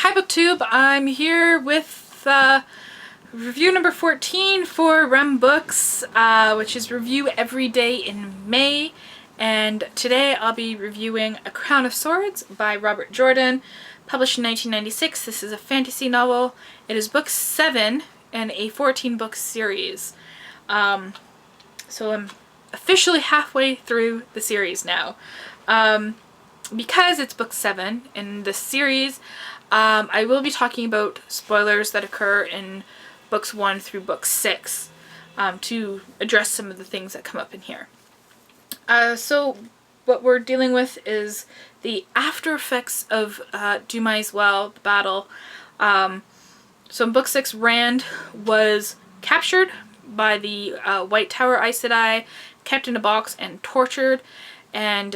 Hi BookTube, I'm here with review number 14 for Rem Books, which is review every day in May, and today I'll be reviewing A Crown of Swords by Robert Jordan, published in 1996. This is a fantasy novel. It is book 7 in a 14-book series. So I'm officially halfway through the series now. Because it's book 7 in this series, I will be talking about spoilers that occur in books 1 through book 6 to address some of the things that come up in here. So what we're dealing with is the after effects of Du Maiswell, the battle. So in book 6, Rand was captured by the White Tower Aes Sedai, kept in a box and tortured, and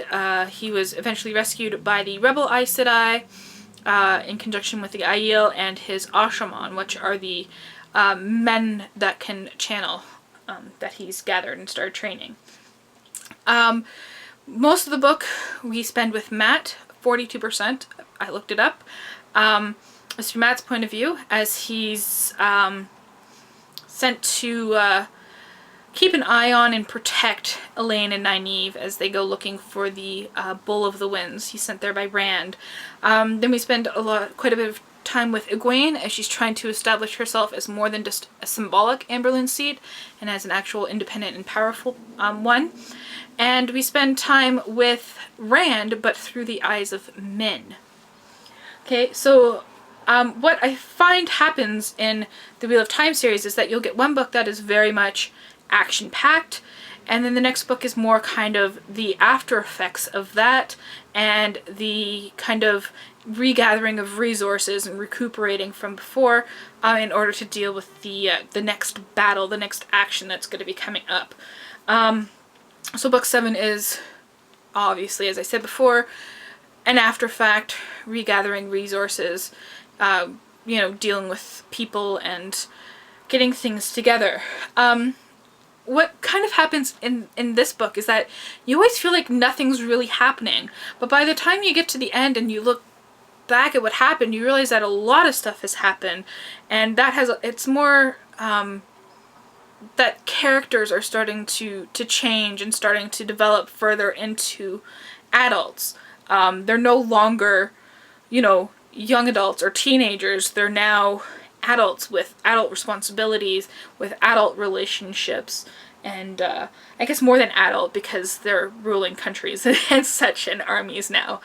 he was eventually rescued by the rebel Aes Sedai in conjunction with the Aiel and his Asha'man, which are the men that can channel that he's gathered and started training. Most of the book we spend with Mat, 42%, I looked it up. It's from Mat's point of view, as he's sent to keep an eye on and protect Elaine and Nynaeve as they go looking for the Bull of the Winds. He's sent there by Rand. Then we spend quite a bit of time with Egwene as she's trying to establish herself as more than just a symbolic Amberlin seat and as an actual independent and powerful one. And we spend time with Rand, but through the eyes of Min. Okay, so what I find happens in the Wheel of Time series is that you'll get one book that is very much action-packed, and then the next book is more kind of the after effects of that and the kind of regathering of resources and recuperating from before in order to deal with the next battle, the next action that's going to be coming up. So book 7 is obviously, as I said before, an after fact, regathering resources, you know, dealing with people and getting things together. What kind of happens in this book is that you always feel like nothing's really happening, but by the time you get to the end and you look back at what happened, you realize that a lot of stuff has happened, and that it's more that characters are starting to change and starting to develop further into adults. They're no longer, you know, young adults or teenagers. They're now adults with adult responsibilities, with adult relationships, and I guess more than adult because they're ruling countries and such and armies now.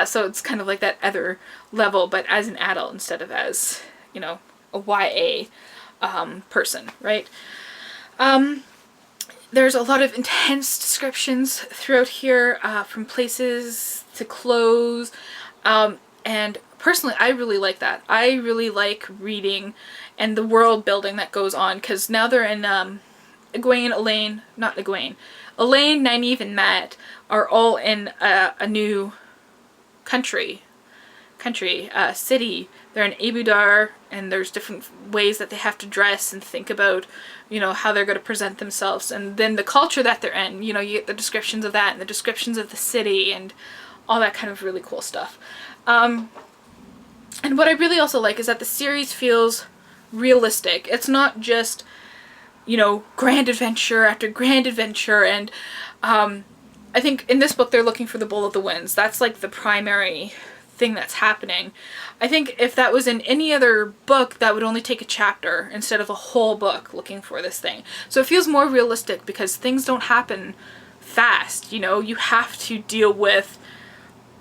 So it's kind of like that other level, but as an adult instead of as, you know, a YA person, right? There's a lot of intense descriptions throughout here, from places to clothes, and personally, I really like that. I really like reading and the world building that goes on, because now they're in Elaine, Nynaeve, and Mat are all in a new city. They're in Abudar, and there's different ways that they have to dress and think about, you know, how they're going to present themselves, and then the culture that they're in. You know, you get the descriptions of that and the descriptions of the city and all that kind of really cool stuff. And what I really also like is that the series feels realistic. It's not just, you know, grand adventure after grand adventure, and I think in this book they're looking for the Bull of the Winds. That's like the primary thing that's happening. I think if that was in any other book, that would only take a chapter instead of a whole book looking for this thing. So it feels more realistic because things don't happen fast, you know. You have to deal with,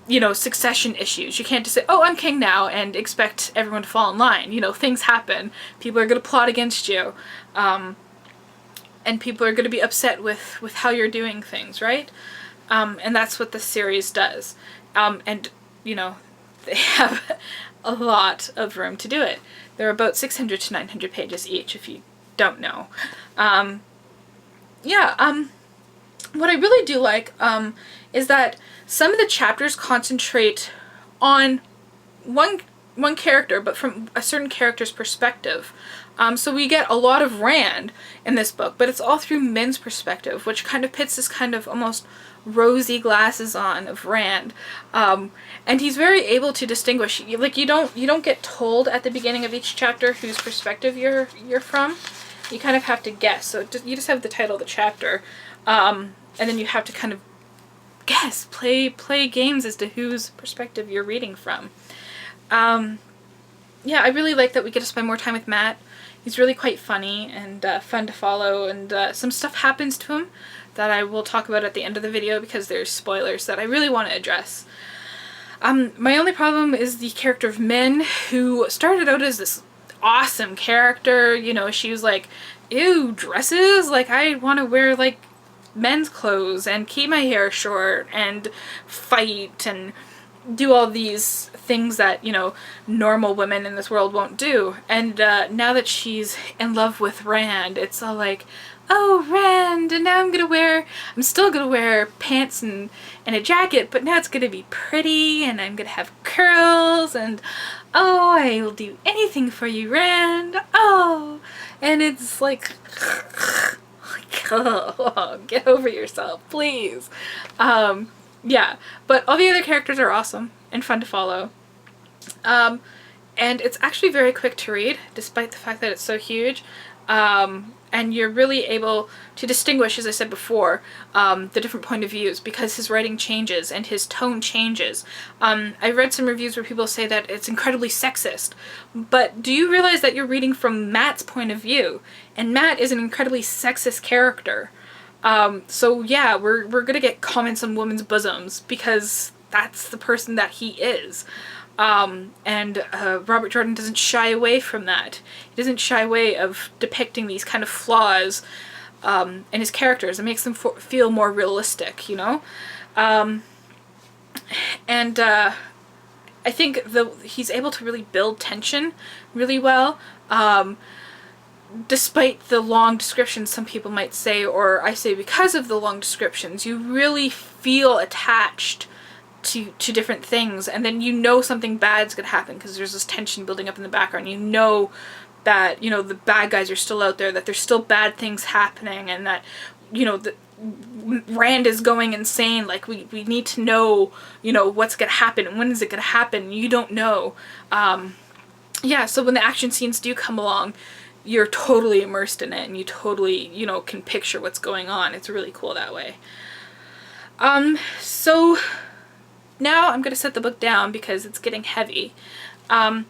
you know, succession issues. You can't just say, oh, I'm king now, and expect everyone to fall in line. You know, things happen. People are going to plot against you. And people are going to be upset with how you're doing things, right? And that's what the series does. And, you know, they have a lot of room to do it. They're about 600 to 900 pages each, if you don't know. What I really do like is that some of the chapters concentrate on one one character, but from a certain character's perspective. So we get a lot of Rand in this book, but it's all through Min's perspective, which kind of puts this kind of almost rosy glasses on of Rand. And he's very able to distinguish. Like, you don't get told at the beginning of each chapter whose perspective you're from. You kind of have to guess. So you just have the title of the chapter, and then you have to kind of guess, play games as to whose perspective you're reading from. Yeah, I really like that we get to spend more time with Mat. He's really quite funny and fun to follow, and some stuff happens to him that I will talk about at the end of the video because there's spoilers that I really want to address. My only problem is the character of Min, who started out as this awesome character. You know, she was like, ew, dresses? Like, I want to wear, like, men's clothes and keep my hair short and fight and do all these things that, you know, normal women in this world won't do. And now that she's in love with Rand, it's all like, oh, Rand, and now I'm still gonna wear pants and a jacket, but now it's gonna be pretty, and I'm gonna have curls, and oh, I will do anything for you, Rand, oh, and it's like, oh, get over yourself, please. Yeah, but all the other characters are awesome and fun to follow. And it's actually very quick to read, despite the fact that it's so huge. And you're really able to distinguish, as I said before, the different point of views, because his writing changes and his tone changes. I read some reviews where people say that it's incredibly sexist, but do you realize that you're reading from Mat's point of view? And Mat is an incredibly sexist character. So yeah, we're gonna get comments on women's bosoms because that's the person that he is. And Robert Jordan doesn't shy away from that. He doesn't shy away of depicting these kind of flaws in his characters. It makes them feel more realistic, you know? And I think he's able to really build tension really well. Despite the long descriptions, some people might say, or I say because of the long descriptions, you really feel attached to different things, and then you know something bad's gonna happen because there's this tension building up in the background. You know that, you know, the bad guys are still out there, that there's still bad things happening, and that, you know, Rand is going insane. Like, we need to know, you know, what's gonna happen and when is it gonna happen. You don't know. Yeah, so when the action scenes do come along, you're totally immersed in it, and you totally, you know, can picture what's going on. It's really cool that way. So now I'm going to set the book down because it's getting heavy. I'm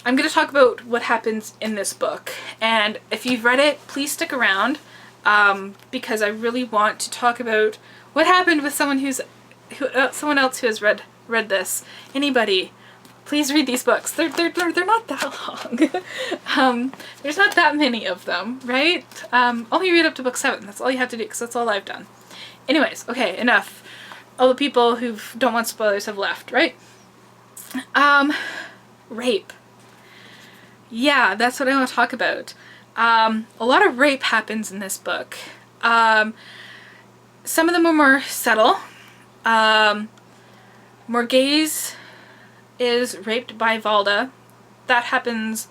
going to talk about what happens in this book, and if you've read it, please stick around, because I really want to talk about what happened with someone someone else who has read this. Anybody, please read these books. They're not that long. There's not that many of them, right? Only read up to book 7. That's all you have to do, because that's all I've done. Anyways, okay, enough. All the people who don't want spoilers have left, right? Rape. Yeah, that's what I want to talk about. A lot of rape happens in this book. Some of them are more subtle. Morghese is raped by Valda. That happens,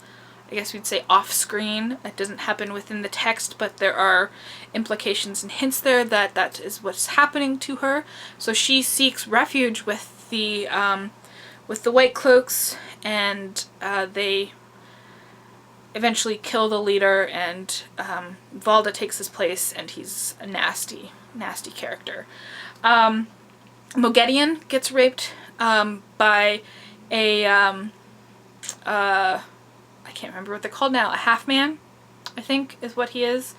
I guess we'd say, off-screen. It doesn't happen within the text, but there are implications and hints there that that is what's happening to her. So she seeks refuge with the White Cloaks, and they eventually kill the leader, and Valda takes his place, and he's a nasty, nasty character. Moghedien gets raped by a I can't remember what they're called now, a half-man, I think is what he is.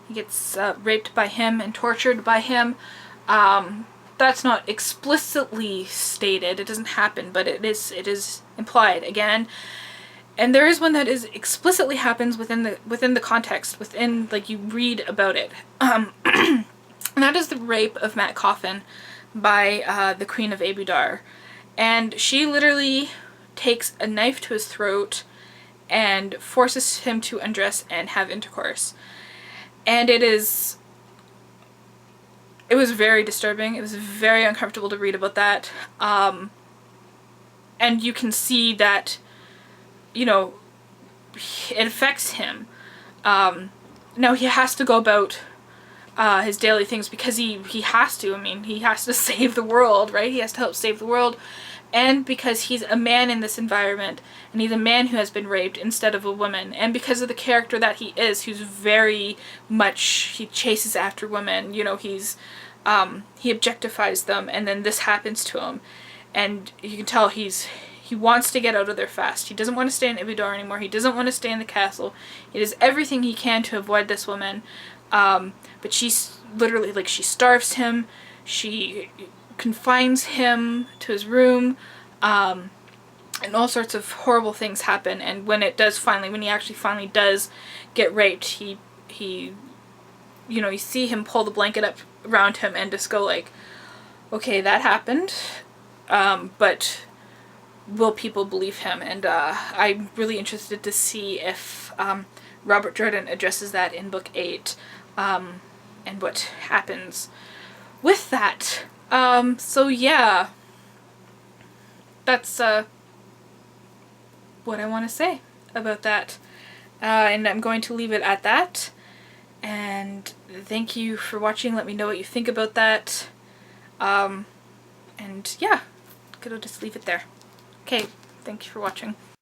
He gets raped by him and tortured by him. That's not explicitly stated, it doesn't happen, but it is implied again. And there is one that is explicitly happens within the context, within, like, you read about it. And that is the rape of Mat Coffin by the Queen of Abu Dar. And she literally takes a knife to his throat and forces him to undress and have intercourse. And it was very disturbing. It was very uncomfortable to read about that. And you can see that you know, it affects him. Now he has to go about his daily things because he has to. I mean, he has to save the world, right? He has to help save the world. And because he's a man in this environment, and he's a man who has been raped instead of a woman, and because of the character that he is, who's very much, he chases after women, you know, he objectifies them, and then this happens to him, and you can tell he wants to get out of there fast. He doesn't want to stay in Ividar anymore. He doesn't want to stay in the castle. He does everything he can to avoid this woman, but she's literally, like, she starves him, she confines him to his room, and all sorts of horrible things happen. And when he actually finally does get raped, he you know, you see him pull the blanket up around him and just go like, okay, that happened, but will people believe him? And I'm really interested to see if Robert Jordan addresses that in book 8, and what happens with that. So yeah, that's what I want to say about that, and I'm going to leave it at that, and thank you for watching. Let me know what you think about that, and yeah, gonna just leave it there. Okay, thank you for watching.